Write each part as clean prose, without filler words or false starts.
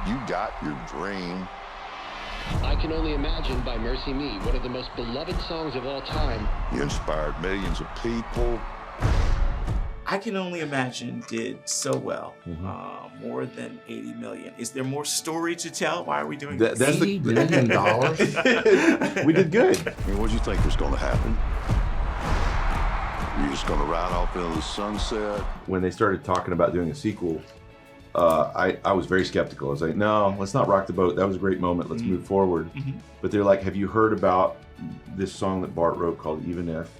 You got your dream. I Can Only Imagine by Mercy Me, one of the most beloved songs of all time. You inspired millions of people. I Can Only Imagine did so well, more than 80 million. Is there more story to tell? Why are we doing this? That's $80 million? We did good. I mean, what do you think was going to happen? You're just going to ride off into the sunset? When they started talking about doing a sequel, I was very skeptical. I was like, no, let's not rock the boat. That was a great moment. Let's move forward. But they're like, have you heard about this song that Bart wrote called Even If,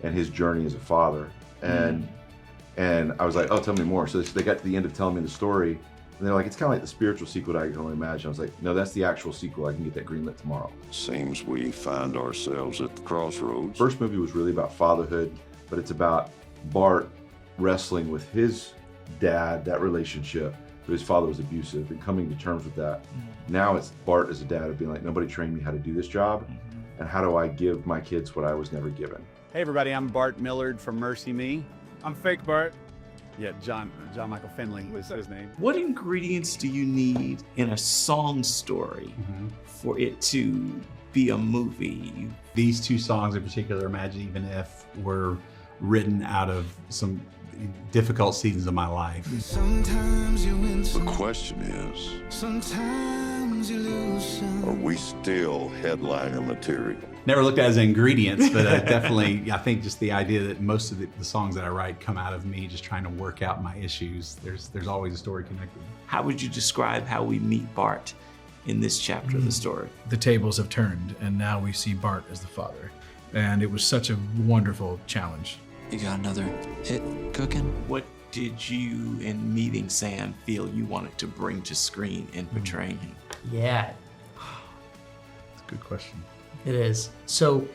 and his journey as a father? And I was like, oh, tell me more. So they got to the end of telling me the story, and they're like, it's kind of like the spiritual sequel to I Can Only Imagine. I was like, no, that's the actual sequel. I can get that greenlit tomorrow. Seems we find ourselves at the crossroads. First movie was really about fatherhood, but it's about Bart wrestling with his dad, that relationship. His father was abusive, and coming to terms with that. Now it's Bart as a dad of being like, nobody trained me how to do this job, and how do I give my kids what I was never given? Hey everybody, I'm Bart Millard from Mercy Me. I'm Fake Bart. Yeah, John Michael Finley was his name. What ingredients do you need in a song story for it to be a movie? These two songs in particular, Imagine Even If, were written out of some difficult seasons of my life. Sometimes you win The question is, sometimes you lose some. are we still headliner material? Never looked at it as ingredients, but definitely, I think just the idea that most of the songs that I write come out of me just trying to work out my issues. There's always a story connected. How would you describe how we meet Bart in this chapter of the story? The tables have turned, and now we see Bart as the father. And it was such a wonderful challenge. You got another hit cooking? What did you, in meeting Sam, feel you wanted to bring to screen in portraying him? Yeah, That's a good question. it is. So,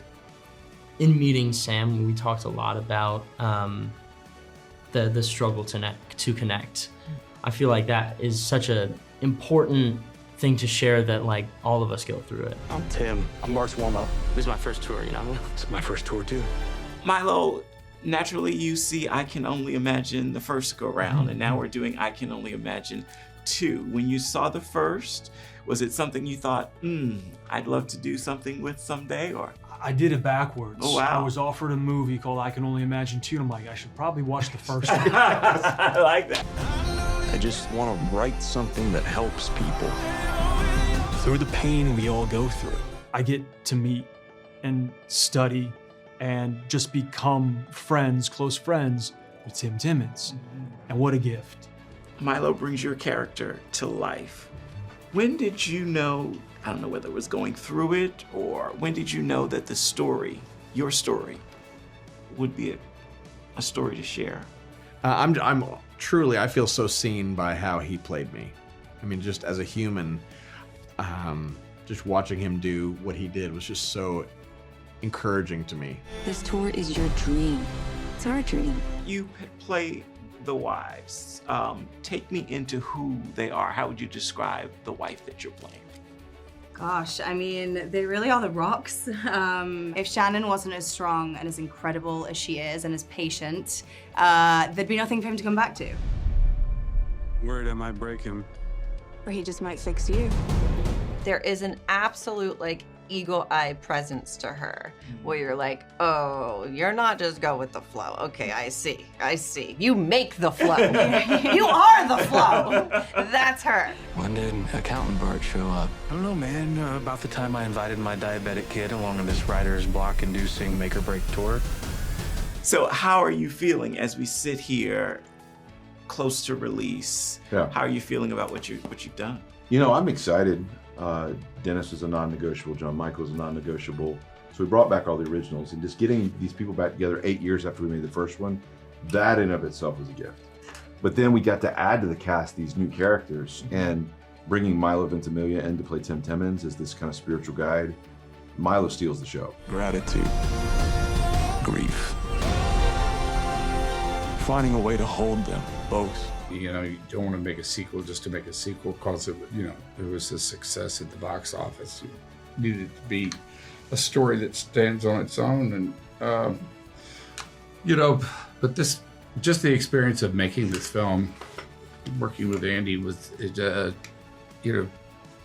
in meeting Sam, we talked a lot about the struggle to connect. I feel like that is such an important thing to share that like all of us go through it. I'm Tim. I'm Bart's warm-up. This is my first tour, you know? It's my first tour, too. Milo, naturally you see I Can Only Imagine the first go round, and now we're doing I Can Only Imagine 2. When you saw the first, was it something you thought, I'd love to do something with someday, or? I did it backwards. Oh, wow. I was offered a movie called I Can Only Imagine 2, and I'm like, I should probably watch the first one. I like that. I just want to write something that helps people. Through the pain we all go through. I get to meet and study and just become friends, close friends with Tim Timmons. And what a gift. Milo brings your character to life. When did you know, I don't know whether it was going through it, or when did you know that the story, your story, would be a story to share? I'm truly, I feel so seen by how he played me. I mean, just as a human, just watching him do what he did was just so encouraging to me. This tour is your dream. It's our dream. You play the wives. Take me into who they are. How would you describe the wife that you're playing? Gosh, I mean, they really are the rocks. If Shannon wasn't as strong and as incredible as she is and as patient, there'd be nothing for him to come back to. Worried I might break him. Or he just might fix you. There is an absolute, like, eagle-eye presence to her, where you're like, oh, you're not just go with the flow. Okay, I see. You make the flow. You are the flow. That's her. When did Accountant Bart show up? I don't know, man. About the time I invited my diabetic kid along on this writer's block-inducing make-or-break tour. So how are you feeling as we sit here close to release? Yeah. How are you feeling about what you've done? You know, I'm excited. Dennis is a non-negotiable, John Michael is a non-negotiable. So we brought back all the originals, and just getting these people back together 8 years after we made the first one, that in of itself was a gift. But then we got to add to the cast these new characters, and bringing Milo Ventimiglia in to play Tim Timmons as this kind of spiritual guide. Milo steals the show. Gratitude. Grief. Finding a way to hold them, both. You know, you don't want to make a sequel just to make a sequel because it was a success at the box office. You needed it to be a story that stands on its own, and but just the experience of making this film, working with Andy,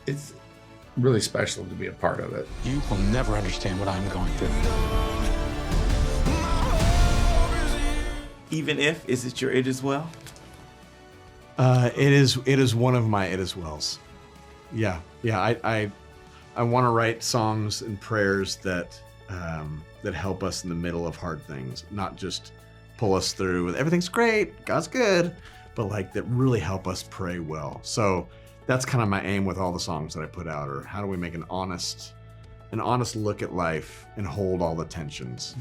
it's really special to be a part of it. You will never understand what I'm going through. Even if, is it your it as well? It is one of my it as wells. Yeah. I want to write songs and prayers that that help us in the middle of hard things, not just pull us through with everything's great, God's good, but like that really help us pray well. So that's kind of my aim with all the songs that I put out, or how do we make an honest look at life and hold all the tensions.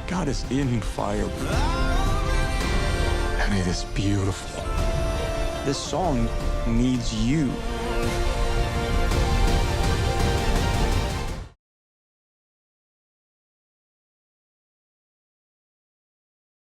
God is in fire. And it is beautiful. This song needs you.